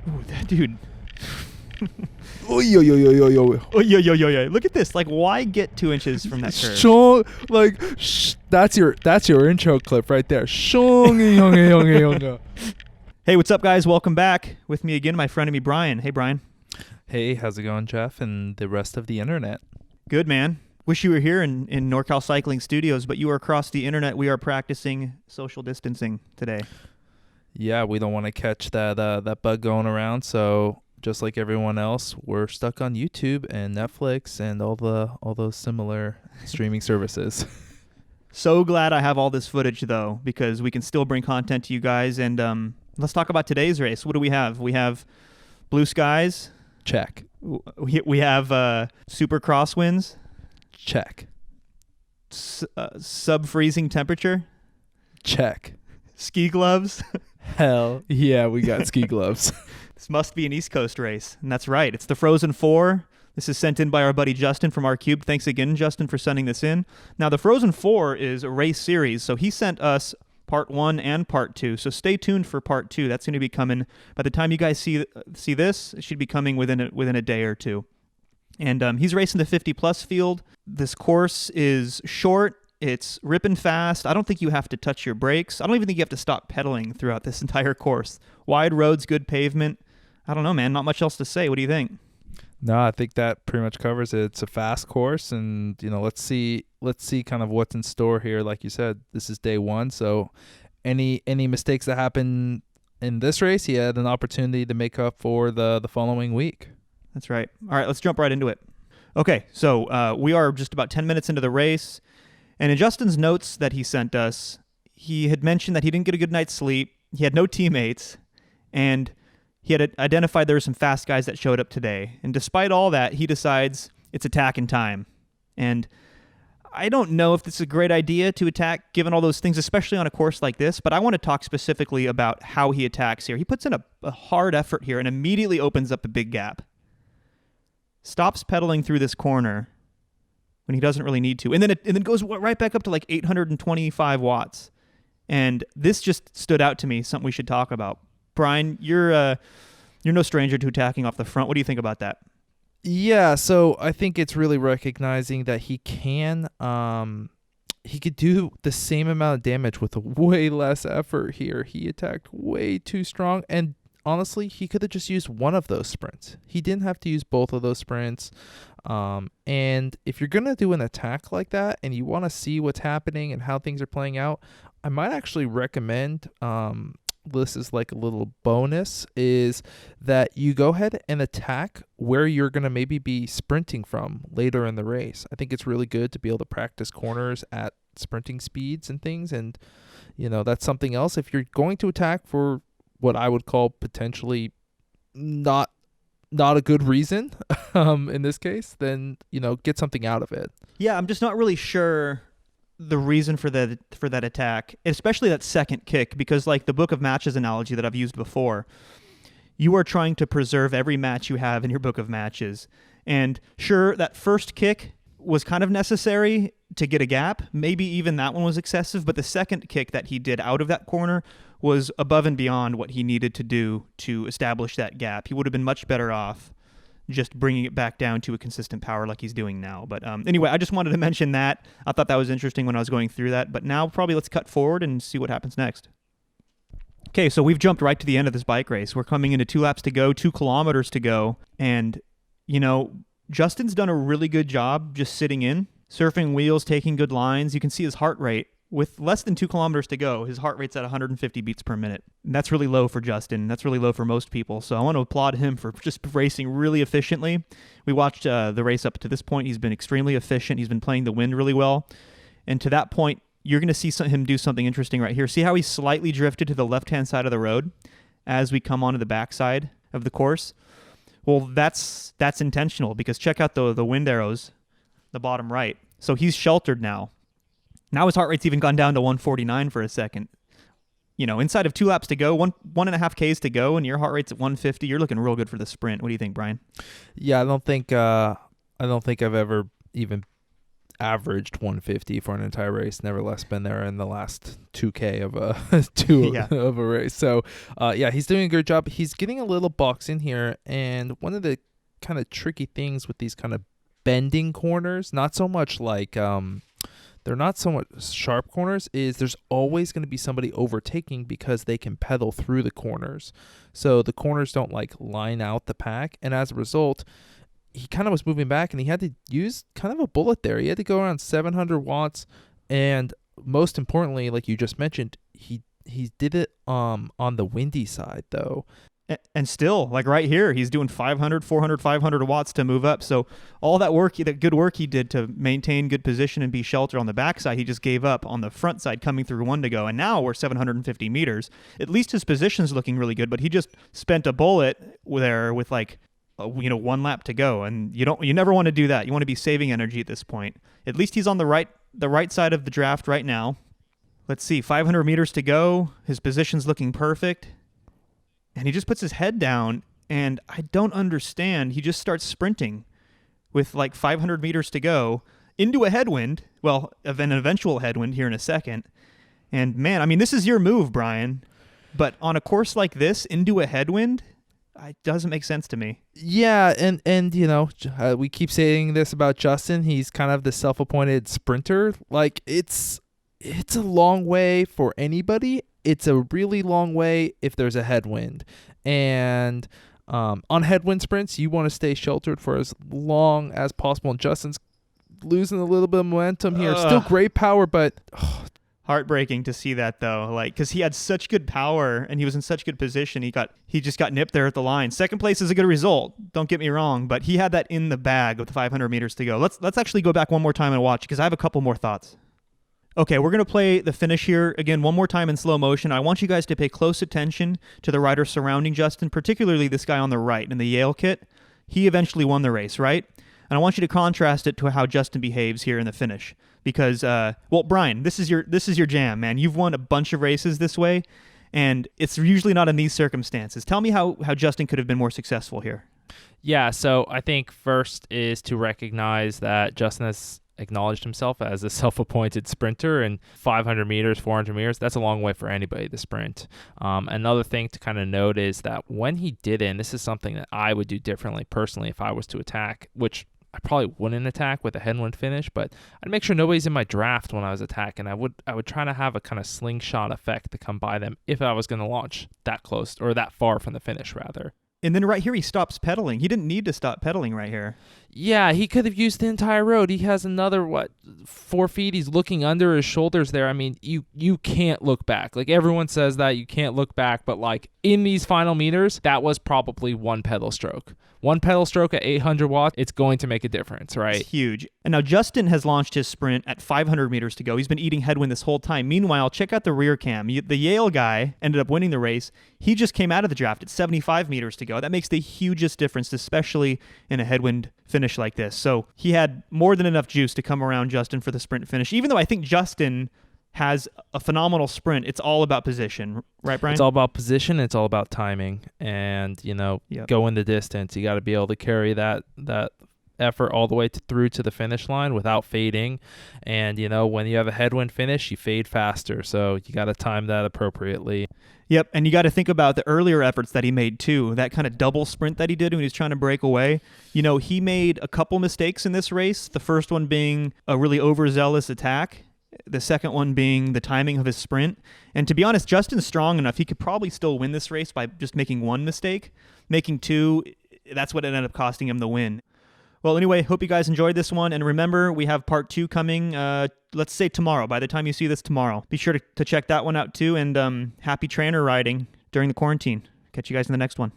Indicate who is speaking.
Speaker 1: Ooh, that dude.
Speaker 2: Oh, yo.
Speaker 1: Oh, yo. Look at this. Like, why get 2 inches from that curve?
Speaker 2: Shong, like, that's your intro clip right there. Shong.
Speaker 1: Hey, what's up, guys? Welcome back. With me again, my friend and me, Brian. Hey, Brian.
Speaker 2: Hey, how's it going, Jeff, and the rest of the internet?
Speaker 1: Good, man. Wish you were here in NorCal Cycling Studios, but you are across the internet. We are practicing social distancing today.
Speaker 2: Yeah, we don't want to catch that bug going around, so just like everyone else, we're stuck on YouTube and Netflix and all those similar streaming services.
Speaker 1: So glad I have all this footage, though, because we can still bring content to you guys. And let's talk about today's race. What do we have? We have blue skies.
Speaker 2: Check.
Speaker 1: We have super crosswinds.
Speaker 2: Check.
Speaker 1: Sub-freezing temperature.
Speaker 2: Check.
Speaker 1: Ski gloves.
Speaker 2: Hell yeah, we got ski gloves.
Speaker 1: This must be an East Coast race. And that's right. It's the Frozen 4. This is sent in by our buddy Justin from R-Cube. Thanks again, Justin, for sending this in. Now, the Frozen 4 is a race series, so he sent us part 1 and part 2. So stay tuned for part 2. That's going to be coming. By the time you guys see this, it should be coming within a day or two. And he's racing the 50-plus field. This course is short. It's ripping fast. I don't think you have to touch your brakes. I don't even think you have to stop pedaling throughout this entire course. Wide roads, good pavement. I don't know, man. Not much else to say. What do you think?
Speaker 2: No, I think that pretty much covers it. It's a fast course, and let's see kind of what's in store here. Like you said, this is day 1, so any mistakes that happen in this race, he had an opportunity to make up for the following week.
Speaker 1: That's right. All right, let's jump right into it. Okay, so we are just about 10 minutes into the race. And in Justin's notes that he sent us, he had mentioned that he didn't get a good night's sleep. He had no teammates, and he had identified there were some fast guys that showed up today. And despite all that, he decides it's attacking time. And I don't know if this is a great idea to attack given all those things, especially on a course like this, but I want to talk specifically about how he attacks here. He puts in a hard effort here and immediately opens up a big gap. Stops pedaling through this corner when he doesn't really need to. And then goes right back up to like 825 watts. And this just stood out to me, something we should talk about. Brian, you're no stranger to attacking off the front. What do you think about that?
Speaker 2: Yeah, so I think it's really recognizing that he could do the same amount of damage with way less effort here. He attacked way too strong, and honestly, he could have just used one of those sprints. He didn't have to use both of those sprints. And if you're going to do an attack like that and you want to see what's happening and how things are playing out, I might actually recommend, this is like a little bonus, is that you go ahead and attack where you're going to maybe be sprinting from later in the race. I think it's really good to be able to practice corners at sprinting speeds and things. And, that's something else. If you're going to attack for what I would call potentially not a good reason in this case, then get something out of it.
Speaker 1: Yeah, I'm just not really sure the reason for that attack, especially that second kick, because like the book of matches analogy that I've used before, you are trying to preserve every match you have in your book of matches. And sure, that first kick was kind of necessary to get a gap. Maybe even that one was excessive, but the second kick that he did out of that corner was above and beyond what he needed to do to establish that gap. He would have been much better off just bringing it back down to a consistent power like he's doing now. But anyway, I just wanted to mention that. I thought that was interesting when I was going through that. But now probably let's cut forward and see what happens next. Okay, so we've jumped right to the end of this bike race. We're coming into 2 laps to go, 2 kilometers to go. And, Justin's done a really good job just sitting in, surfing wheels, taking good lines. You can see his heart rate. With less than 2 kilometers to go, his heart rate's at 150 beats per minute. And that's really low for Justin. That's really low for most people. So I want to applaud him for just racing really efficiently. We watched the race up to this point. He's been extremely efficient. He's been playing the wind really well. And to that point, you're going to see him do something interesting right here. See how he slightly drifted to the left-hand side of the road as we come onto the backside of the course? Well, that's intentional because check out the wind arrows, the bottom right. So he's sheltered now. Now his heart rate's even gone down to 149 for a second. Inside of 2 laps to go, 1.5 Ks to go, and your heart rate's at 150. You're looking real good for the sprint. What do you think, Brian?
Speaker 2: Yeah, I don't think I've ever even averaged 150 for an entire race, never less been there in the last 2K of a
Speaker 1: Yeah.
Speaker 2: of a race. So yeah, he's doing a good job. He's getting a little box in here, and one of the kind of tricky things with these kind of bending corners, not so much like they're not so much sharp corners, is there's always going to be somebody overtaking because they can pedal through the corners. So the corners don't like line out the pack, and as a result, he kind of was moving back, and he had to use kind of a bullet there. He had to go around 700 watts, and most importantly, like you just mentioned, he did it on the windy side though.
Speaker 1: And still, like right here, he's doing 500, 400, 500 watts to move up. So all that work, that good work he did to maintain good position and be sheltered on the backside, he just gave up on the front side coming through one to go. And now we're 750 meters. At least his position's looking really good, but he just spent a bullet there with like, one lap to go. And you never want to do that. You want to be saving energy at this point. At least he's on the right side of the draft right now. Let's see, 500 meters to go. His position's looking perfect. And he just puts his head down, and I don't understand. He just starts sprinting with like 500 meters to go into a headwind. Well, an eventual headwind here in a second. And man, I mean, this is your move, Brian. But on a course like this, into a headwind, it doesn't make sense to me.
Speaker 2: Yeah, and we keep saying this about Justin. He's kind of the self-appointed sprinter. Like it's a long way for anybody. It's a really long way if there's a headwind. And on headwind sprints, you want to stay sheltered for as long as possible. And Justin's losing a little bit of momentum here. Still great power, but...
Speaker 1: Heartbreaking to see that, though, like, because he had such good power and he was in such good position. He just got nipped there at the line. Second place is a good result, don't get me wrong, but he had that in the bag with 500 meters to go. Let's actually go back one more time and watch, because I have a couple more thoughts. Okay, we're going to play the finish here again one more time in slow motion. I want you guys to pay close attention to the riders surrounding Justin, particularly this guy on the right in the Yale kit. He eventually won the race, right? And I want you to contrast it to how Justin behaves here in the finish. Because, Brian, this is your jam, man. You've won a bunch of races this way, and it's usually not in these circumstances. Tell me how Justin could have been more successful here.
Speaker 3: Yeah, so I think first is to recognize that Justin has acknowledged himself as a self-appointed sprinter, and 500 meters, 400 meters, that's a long way for anybody to sprint. Another thing to kind of note is that when he did it, and this is something that I would do differently personally if I was to attack, which I probably wouldn't attack with a headwind finish, but I'd make sure nobody's in my draft when I was attacking. I would try to have a kind of slingshot effect to come by them if I was going to launch that close or that far from the finish, rather.
Speaker 1: And then right here, he stops pedaling. He didn't need to stop pedaling right here.
Speaker 3: Yeah, he could have used the entire road. He has another, 4 feet. He's looking under his shoulders there. I mean, you can't look back. Like, everyone says that you can't look back, but like in these final meters, that was probably one pedal stroke. One pedal stroke at 800 watts, it's going to make a difference, right?
Speaker 1: It's huge. And now Justin has launched his sprint at 500 meters to go. He's been eating headwind this whole time. Meanwhile, check out the rear cam. The Yale guy ended up winning the race. He just came out of the draft at 75 meters to go. That makes the hugest difference, especially in a headwind finish like this. So he had more than enough juice to come around Justin for the sprint finish, even though I think Justin has a phenomenal sprint. It's all about position, right, Brian?
Speaker 2: It's all about position. It's all about timing, and going the distance. You got to be able to carry that effort all the way through to the finish line without fading. And when you have a headwind finish, you fade faster. So you got to time that appropriately.
Speaker 1: Yep, and you got to think about the earlier efforts that he made too. That kind of double sprint that he did when he was trying to break away. He made a couple mistakes in this race. The first one being a really overzealous attack. The second one being the timing of his sprint. And to be honest, Justin's strong enough. He could probably still win this race by just making one mistake. Making two, that's what ended up costing him the win. Well, anyway, hope you guys enjoyed this one. And remember, we have part 2 coming, let's say tomorrow. By the time you see this tomorrow, be sure to check that one out too. And happy trainer riding during the quarantine. Catch you guys in the next one.